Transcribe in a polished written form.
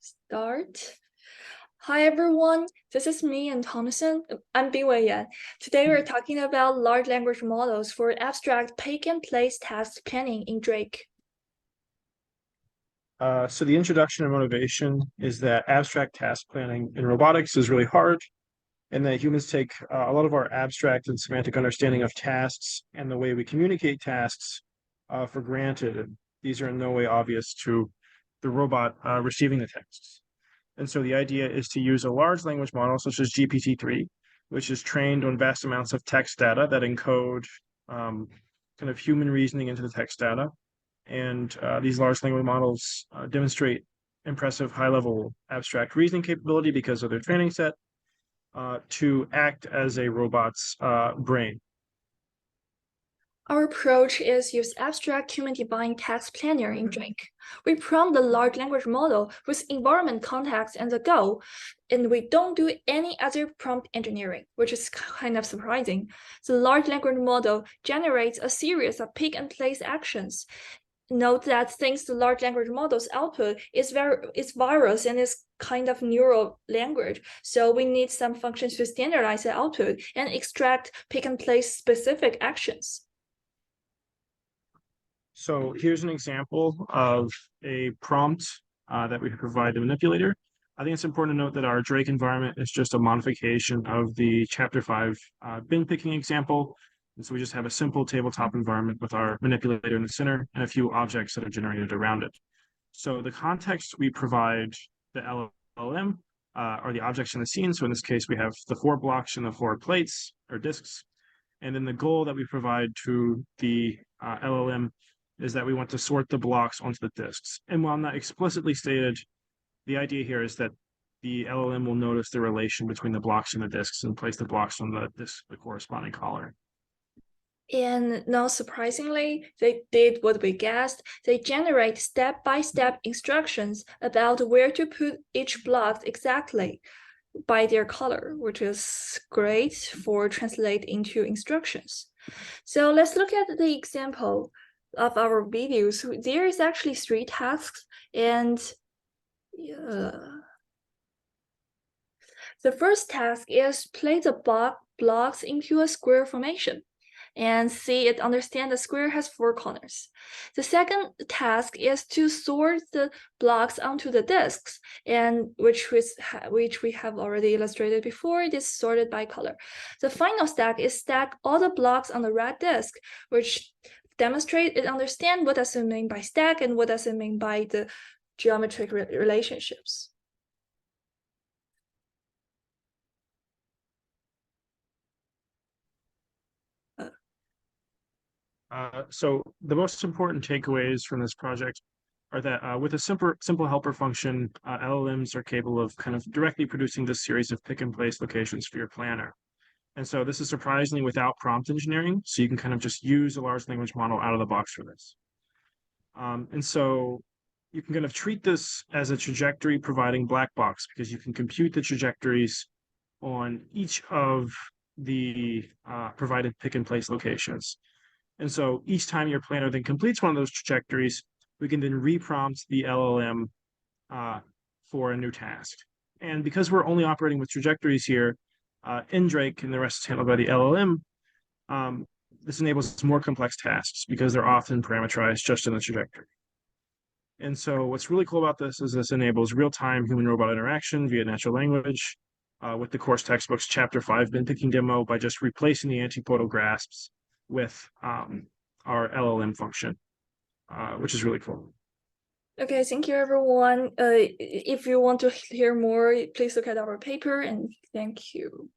Start. Hi everyone, this is me and Thompson. I'm Bingwei Yan. Today we're talking about large language models for abstract pick-and-place task planning in Drake. So the introduction and motivation is that abstract task planning in robotics is really hard, and that humans take a lot of our abstract and semantic understanding of tasks and the way we communicate tasks for granted. These are in no way obvious to the robot receiving the texts. And so the idea is to use a large language model such as GPT-3, which is trained on vast amounts of text data that encode kind of human reasoning into the text data. And these large language models demonstrate impressive high-level abstract reasoning capability because of their training set to act as a robot's brain. Our approach is use abstract human-defined task planner in Drake. We prompt the large language model with environment context and the goal, and we don't do any other prompt engineering, which is kind of surprising. The large language model generates a series of pick-and-place actions. Note that since the large language model's output is virus and is kind of neural language, so we need some functions to standardize the output and extract pick-and-place specific actions. So here's an example of a prompt that we provide the manipulator. I think it's important to note that our Drake environment is just a modification of the chapter 5 bin picking example. And so we just have a simple tabletop environment with our manipulator in the center and a few objects that are generated around it. So the context we provide the LLM are the objects in the scene. So in this case, we have the 4 blocks and the 4 plates or disks. And then the goal that we provide to the LLM is that we want to sort the blocks onto the disks. And while not explicitly stated, the idea here is that the LLM will notice the relation between the blocks and the disks and place the blocks on the disk, the corresponding color. And not surprisingly, they did what we guessed. They generate step-by-step instructions about where to put each block exactly by their color, which is great for translate into instructions. So let's look at the example of our videos. There is actually 3 tasks, and the first task is place the blocks into a square formation and see it understand the square has 4 corners. The second task is to sort the blocks onto the disks, and which we have already illustrated before. It is sorted by color. The final stack is stack all the blocks on the red disk, which demonstrate it understand what does it mean by stack and what does it mean by the geometric relationships. So the most important takeaways from this project are that with a simple helper function, LLMs are capable of kind of directly producing this series of pick and place locations for your planner. And so this is surprisingly without prompt engineering, so you can kind of just use a large language model out of the box for this. And so you can kind of treat this as a trajectory providing black box because you can compute the trajectories on each of the provided pick and place locations. And so each time your planner then completes one of those trajectories, we can then reprompt the LLM for a new task. And because we're only operating with trajectories here, in Drake and the rest is handled by the LLM, this enables more complex tasks because they're often parameterized just in the trajectory. And so what's really cool about this is this enables real-time human-robot interaction via natural language with the course textbook's chapter 5 bin picking demo by just replacing the antipodal grasps with our LLM function, which is really cool. Okay, thank you, everyone. If you want to hear more, please look at our paper, and thank you.